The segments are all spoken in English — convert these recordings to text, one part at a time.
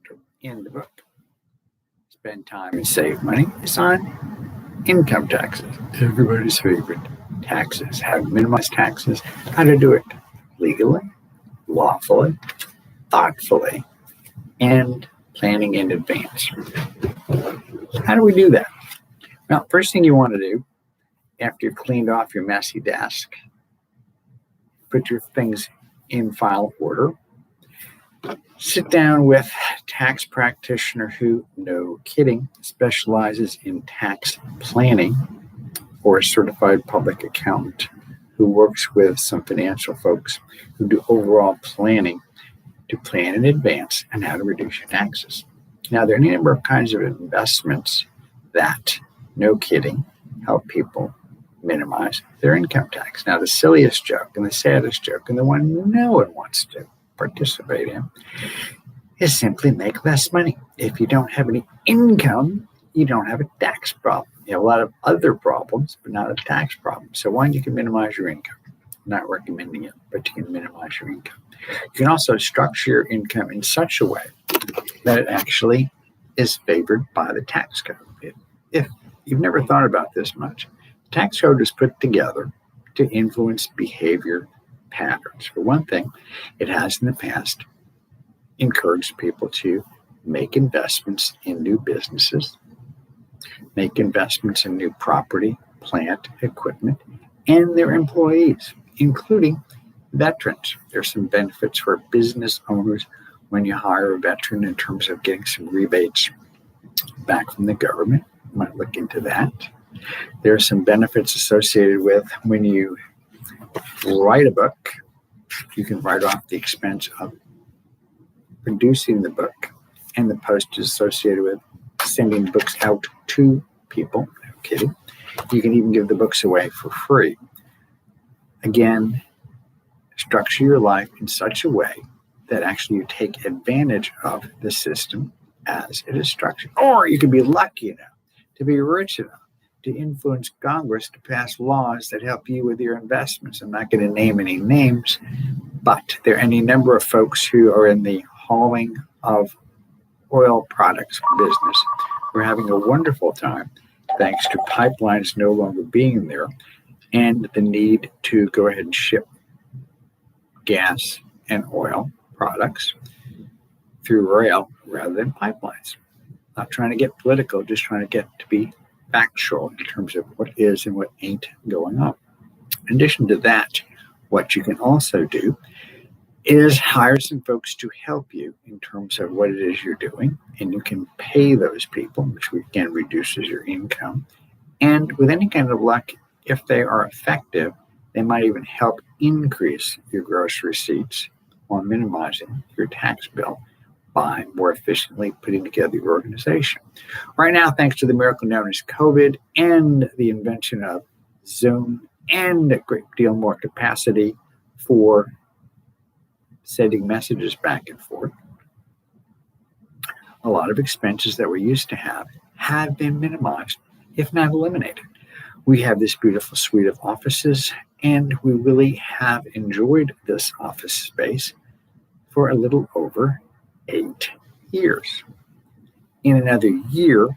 chapter in the book, Spend Time and Save Money, is on income taxes, everybody's favorite taxes, how to minimize taxes, how to do it legally, lawfully, thoughtfully, and planning in advance. How do we do that? Well, first thing you want to do after you've cleaned off your messy desk, put your things in file order, sit down with a tax practitioner who, no kidding, specializes in tax planning, or a certified public accountant who works with some financial folks who do overall planning to plan in advance and how to reduce your taxes. Now, there are any number of kinds of investments that, no kidding, help people minimize their income tax. Now, the silliest joke and the saddest joke, and the one no one wants to participate in, is simply make less money. If you don't have any income, you don't have a tax problem. You have a lot of other problems, but not a tax problem. So one, you can minimize your income. I'm not recommending it, but you can minimize your income. You can also structure your income in such a way that it actually is favored by the tax code. If you've never thought about this much, the tax code is put together to influence behavior patterns. For one thing, it has in the past encouraged people to make investments in new businesses, make investments in new property, plant, equipment, and their employees, including veterans. There's some benefits for business owners when you hire a veteran in terms of getting some rebates back from the government. You might look into that. There are some benefits associated with when you write a book. You can write off the expense of producing the book and the postage associated with sending books out to people. No kidding. You can even give the books away for free. Again, structure your life in such a way that actually you take advantage of the system as it is structured. Or you can be lucky enough to be rich enough to influence Congress to pass laws that help you with your investments. I'm not going to name any names, but there are any number of folks who are in the hauling of oil products business. We're having a wonderful time thanks to pipelines no longer being there and the need to go ahead and ship gas and oil products through rail rather than pipelines. Not trying to get political, just trying to get to be factual in terms of what is and what ain't going on. In addition to that, what you can also do is hire some folks to help you in terms of what it is you're doing, and you can pay those people, which again reduces your income. And with any kind of luck, if they are effective, they might even help increase your gross receipts while minimizing your tax bill by more efficiently putting together your organization. Right now, thanks to the miracle known as COVID and the invention of Zoom and a great deal more capacity for sending messages back and forth, a lot of expenses that we used to have been minimized, if not eliminated. We have this beautiful suite of offices, and we really have enjoyed this office space for a little over 8 years. In another year,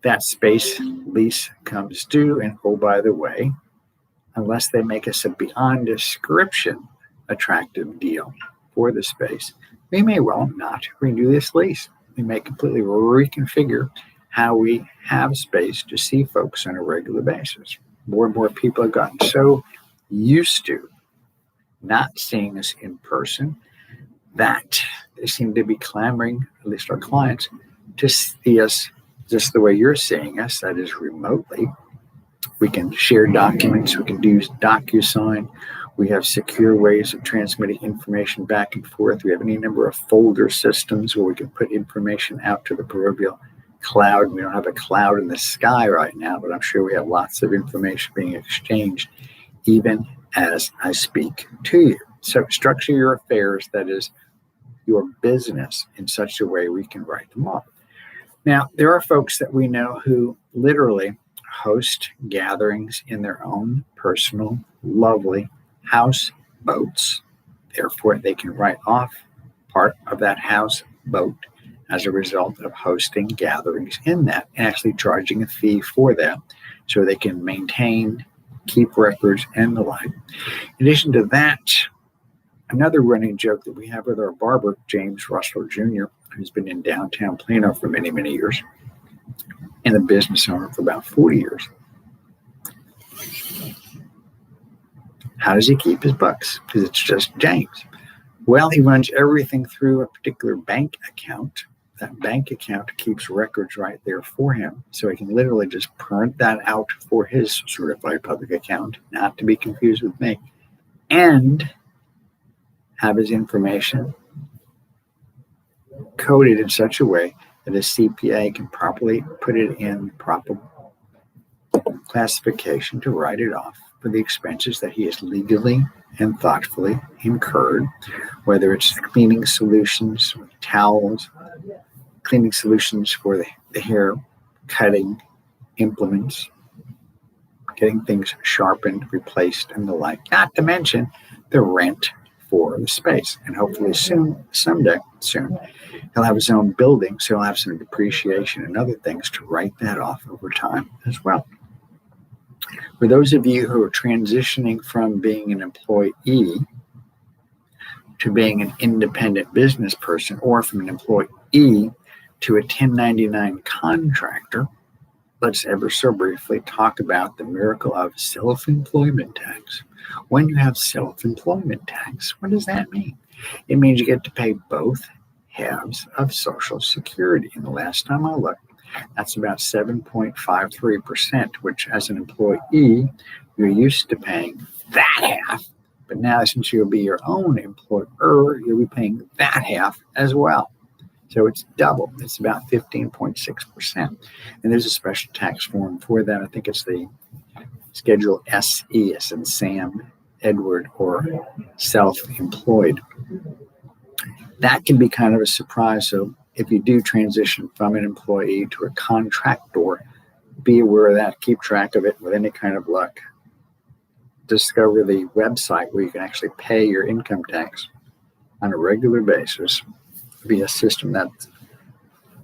that space lease comes due, and oh, by the way, unless they make us a beyond description attractive deal for the space, we may well not renew this lease. We may completely reconfigure how we have space to see folks on a regular basis. More and more people have gotten so used to not seeing us in person that they seem to be clamoring, at least our clients, to see us just the way you're seeing us, that is remotely. We can share documents, we can do DocuSign, we have secure ways of transmitting information back and forth. We have any number of folder systems where we can put information out to the proverbial cloud. We don't have a cloud in the sky right now, but I'm sure we have lots of information being exchanged even as I speak to you. So structure your affairs, that is your business, in such a way we can write them off. Now, there are folks that we know who literally host gatherings in their own personal, lovely houseboats. Therefore, they can write off part of that houseboat as a result of hosting gatherings in that and actually charging a fee for that so they can maintain, keep records, and the like. In addition to that, another running joke that we have with our barber, James Russell Jr., who's been in downtown Plano for many, many years, and a business owner for about 40 years. How does he keep his bucks? Because it's just James. Well, he runs everything through a particular bank account. That bank account keeps records right there for him. So he can literally just print that out for his certified public account, not to be confused with me, and have his information coded in such a way that a CPA can properly put it in proper classification to write it off for the expenses that he has legally and thoughtfully incurred, whether it's cleaning solutions, towels, cleaning solutions for the hair, cutting implements, getting things sharpened, replaced, and the like, not to mention the rent for the space. And hopefully someday, he'll have his own building, so he'll have some depreciation and other things to write that off over time as well. For those of you who are transitioning from being an employee to being an independent business person, or from an employee to a 1099 contractor, let's ever so briefly talk about the miracle of self-employment tax. When you have self-employment tax, what does that mean? It means you get to pay both halves of Social Security. And the last time I looked, that's about 7.53%, which as an employee, you're used to paying that half. But now, since you'll be your own employer, you'll be paying that half as well. So it's double. It's about 15.6%. And there's a special tax form for that. I think it's the Schedule SE, as in Sam, Edward, or self-employed. That can be kind of a surprise. So if you do transition from an employee to a contractor, be aware of that. Keep track of it with any kind of luck. Discover the website where you can actually pay your income tax on a regular basis via a system that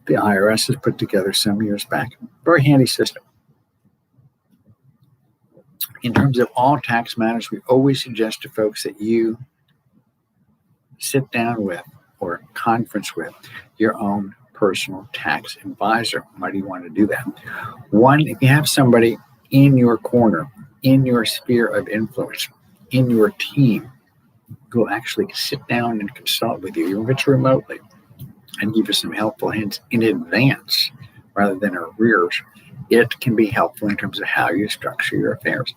the IRS has put together some years back. Very handy system. In terms of all tax matters, we always suggest to folks that you sit down with or conference with your own personal tax advisor. Why do you want to do that? One, if you have somebody in your corner, in your sphere of influence, in your team, who will actually sit down and consult with you, even if it's remotely, and give you some helpful hints in advance rather than arrears, it can be helpful in terms of how you structure your affairs.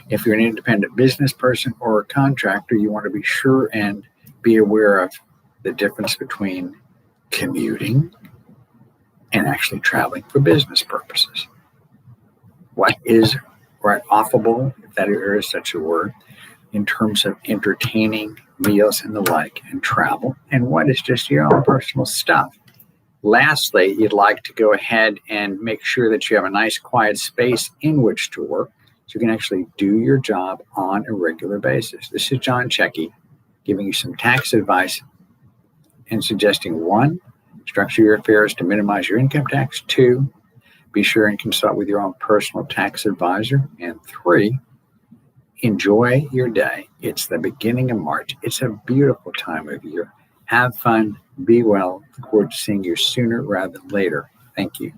If you're an independent business person or a contractor, you want to be sure and be aware of the difference between commuting and actually traveling for business purposes. What is write-offable, if there is such a word, in terms of entertaining, meals and the like, and travel, and what is just your own personal stuff. Lastly, you'd like to go ahead and make sure that you have a nice quiet space in which to work so you can actually do your job on a regular basis. This is John Checky giving you some tax advice and suggesting: 1, structure your affairs to minimize your income tax; 2, be sure and consult with your own personal tax advisor; and 3, enjoy your day. It's the beginning of March. It's a beautiful time of year. Have fun. Be well. Look forward to seeing you sooner rather than later. Thank you.